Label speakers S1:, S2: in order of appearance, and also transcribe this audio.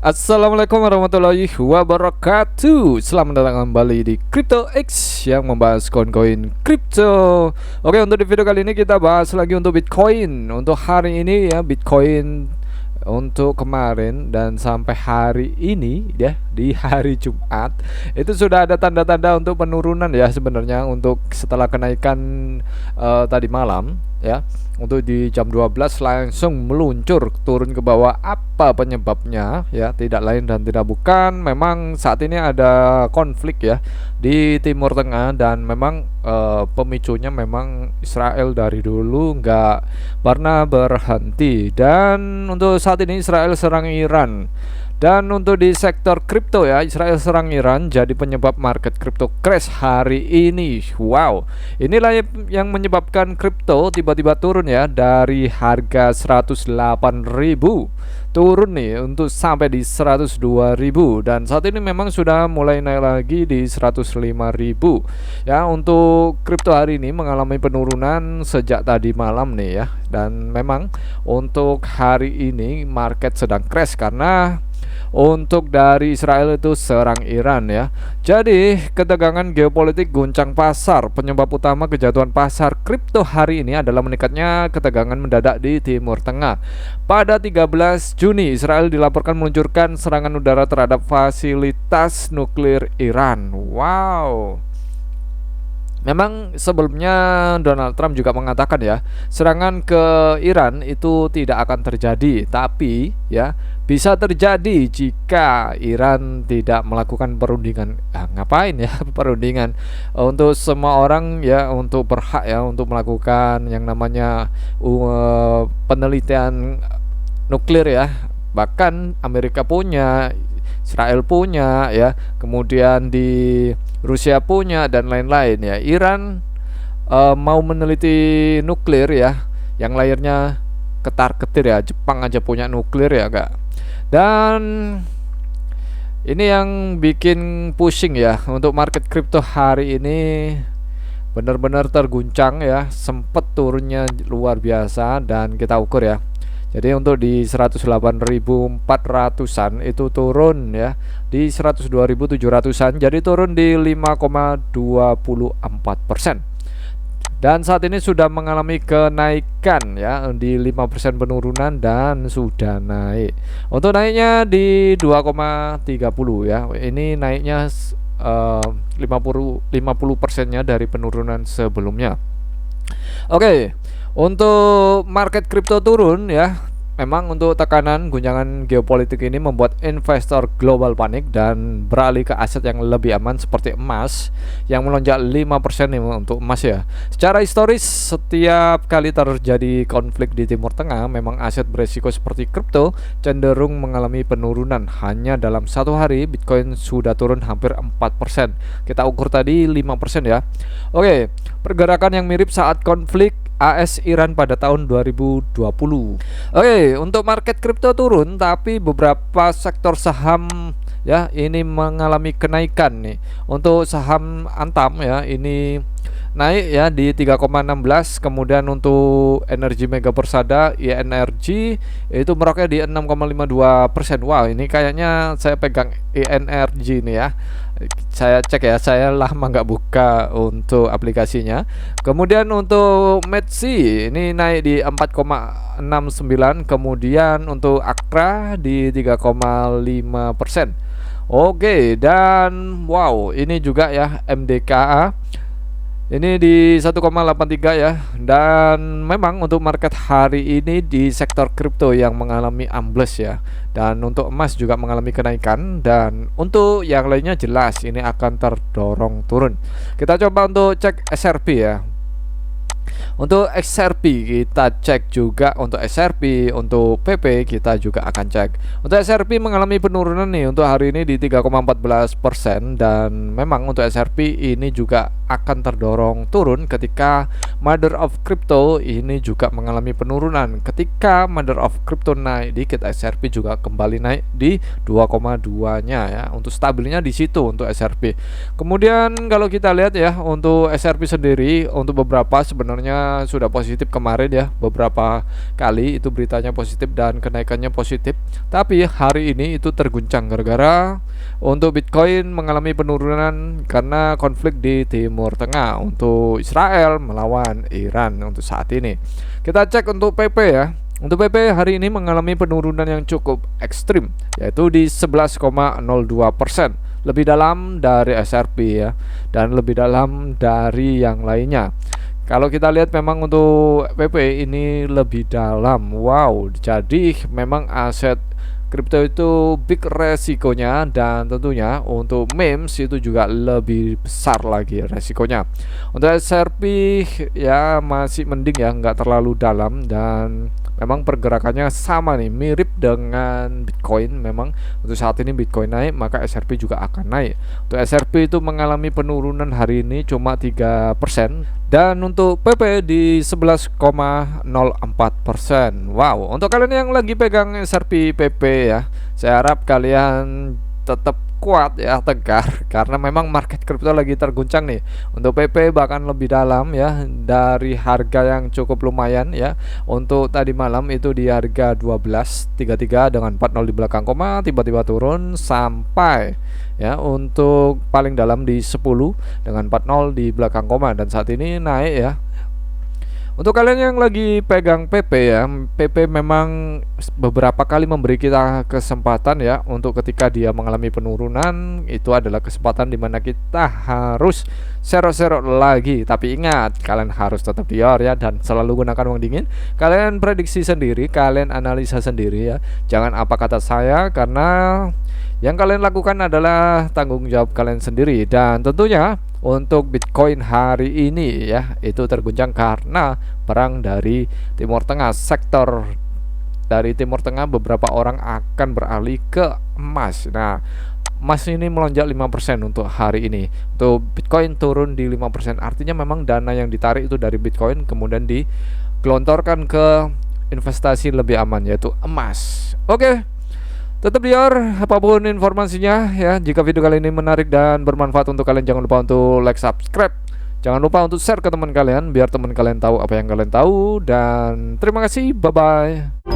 S1: Assalamualaikum warahmatullahi wabarakatuh. Selamat datang kembali di Crypto X yang membahas koin-koin kripto. Oke, untuk di video kali ini kita bahas lagi untuk Bitcoin. Untuk hari ini ya, Bitcoin untuk kemarin dan sampai hari ini ya, di hari Jumat itu sudah ada tanda-tanda untuk penurunan ya sebenarnya, untuk setelah kenaikan tadi malam ya. Untuk di jam 12 langsung meluncur turun ke bawah. Apa penyebabnya ya? Tidak lain dan tidak bukan, memang saat ini ada konflik ya di Timur Tengah, dan memang pemicunya memang Israel dari dulu nggak pernah berhenti. Dan untuk saat ini Israel serang Iran. Dan untuk di sektor kripto ya, Israel serang Iran jadi penyebab market kripto crash hari ini. Wow, inilah yang menyebabkan kripto tiba-tiba turun ya, dari harga 108.000 turun nih untuk sampai di 102.000, dan saat ini memang sudah mulai naik lagi di 105.000 ya. Untuk kripto hari ini mengalami penurunan sejak tadi malam nih ya, dan memang untuk hari ini market sedang crash karena untuk dari Israel itu serang Iran ya. Jadi ketegangan geopolitik guncang pasar. Penyebab utama kejatuhan pasar kripto hari ini adalah meningkatnya ketegangan mendadak di Timur Tengah. Pada 13 Juni Israel dilaporkan meluncurkan serangan udara terhadap fasilitas nuklir Iran. Wow. Memang sebelumnya Donald Trump juga mengatakan ya, serangan ke Iran itu tidak akan terjadi, tapi ya bisa terjadi jika Iran tidak melakukan perundingan. Ngapain ya perundingan? Untuk semua orang ya, untuk berhak ya untuk melakukan yang namanya penelitian nuklir ya. Bahkan Amerika punya, Israel punya ya, kemudian di Rusia punya, dan lain-lain ya. Iran mau meneliti nuklir ya, yang layarnya ketar-ketir ya. Jepang aja punya nuklir ya kak. Dan ini yang bikin pusing ya untuk market crypto hari ini, benar-benar terguncang ya, sempet turunnya luar biasa. Dan kita ukur ya, jadi untuk di 108.400-an itu turun ya, di 102.700-an jadi turun di 5,24%. Dan saat ini sudah mengalami kenaikan ya, di 5% penurunan dan sudah naik. Untuk naiknya di 2,30 ya. Ini naiknya 50%-nya dari penurunan sebelumnya. Oke, untuk market kripto turun ya, memang untuk tekanan guncangan geopolitik ini membuat investor global panik dan beralih ke aset yang lebih aman seperti emas yang melonjak 5% nih untuk emas ya. Secara historis, setiap kali terjadi konflik di Timur Tengah, memang aset beresiko seperti kripto cenderung mengalami penurunan. Hanya dalam satu hari Bitcoin sudah turun hampir 4%. Kita ukur tadi 5% ya. Oke, pergerakan yang mirip saat konflik AS Iran pada tahun 2020. Oke, untuk market kripto turun, tapi beberapa sektor saham ya ini mengalami kenaikan nih. Untuk saham Antam ya ini naik ya di 3,16. Kemudian untuk energi Mega Persada INRG itu meroknya di 6,52%. Wow, ini kayaknya saya pegang INRG nih ya. Saya cek ya, saya lama nggak buka untuk aplikasinya. Kemudian untuk Metsi ini naik di 4,69. Kemudian untuk Akra di 3,5%. Oke, dan wow, ini juga ya MDKA ini di 1,83 ya. Dan memang untuk market hari ini di sektor kripto yang mengalami ambles ya. Dan untuk emas juga mengalami kenaikan. Dan untuk yang lainnya jelas ini akan terdorong turun. Kita coba untuk cek SRP ya. Untuk XRP kita cek juga, untuk SRP, untuk PP kita juga akan cek. Untuk SRP mengalami penurunan nih untuk hari ini di 3,14%, dan memang untuk SRP ini juga akan terdorong turun ketika Mother of Crypto ini juga mengalami penurunan. Ketika Mother of Crypto naik dikit, SRP juga kembali naik di 2,2-nya ya. Untuk stabilnya di situ untuk SRP. Kemudian kalau kita lihat ya untuk SRP sendiri, untuk beberapa sebenarnya sudah positif kemarin ya, beberapa kali itu beritanya positif dan kenaikannya positif. Tapi hari ini itu terguncang gara-gara untuk Bitcoin mengalami penurunan karena konflik di Timur Tengah untuk Israel melawan Iran untuk saat ini. Kita cek untuk PP ya. Untuk PP hari ini mengalami penurunan yang cukup ekstrim, yaitu di 11,02%, lebih dalam dari SRP ya, dan lebih dalam dari yang lainnya. Kalau kita lihat memang untuk PP ini lebih dalam. Wow, jadi memang aset kripto itu big resikonya, dan tentunya untuk memes itu juga lebih besar lagi resikonya. Untuk SRP ya masih mending ya, nggak terlalu dalam, dan memang pergerakannya sama nih, mirip dengan Bitcoin. Memang untuk saat ini Bitcoin naik, maka SRP juga akan naik. Untuk SRP itu mengalami penurunan hari ini cuma 3%, dan untuk PP di 11,04%. Wow, untuk kalian yang lagi pegang SRP PP ya, saya harap kalian tetap kuat ya, tegar, karena memang market kripto lagi terguncang nih. Untuk PP bahkan lebih dalam ya, dari harga yang cukup lumayan ya. Untuk tadi malam itu di harga 12.33 dengan 40 di belakang koma, tiba-tiba turun sampai ya untuk paling dalam di 10 dengan 40 di belakang koma, dan saat ini naik ya. Untuk kalian yang lagi pegang PP ya, PP memang beberapa kali memberi kita kesempatan ya, untuk ketika dia mengalami penurunan itu adalah kesempatan dimana kita harus serok-serok lagi. Tapi ingat, kalian harus tetap dior ya, dan selalu gunakan uang dingin. Kalian prediksi sendiri, kalian analisa sendiri ya, jangan apa kata saya, karena yang kalian lakukan adalah tanggung jawab kalian sendiri. Dan tentunya untuk Bitcoin hari ini ya, itu terguncang karena perang dari Timur Tengah. Sektor dari Timur Tengah beberapa orang akan beralih ke emas. Nah, emas ini melonjak 5% untuk hari ini. Untuk Bitcoin turun di 5%. Artinya memang dana yang ditarik itu dari Bitcoin kemudian digelontorkan ke investasi lebih aman, yaitu emas. Oke. Tetap dior apapun informasinya ya. Jika video kali ini menarik dan bermanfaat untuk kalian, jangan lupa untuk like, subscribe. Jangan lupa untuk share ke teman kalian biar teman kalian tahu apa yang kalian tahu. Dan terima kasih, bye bye.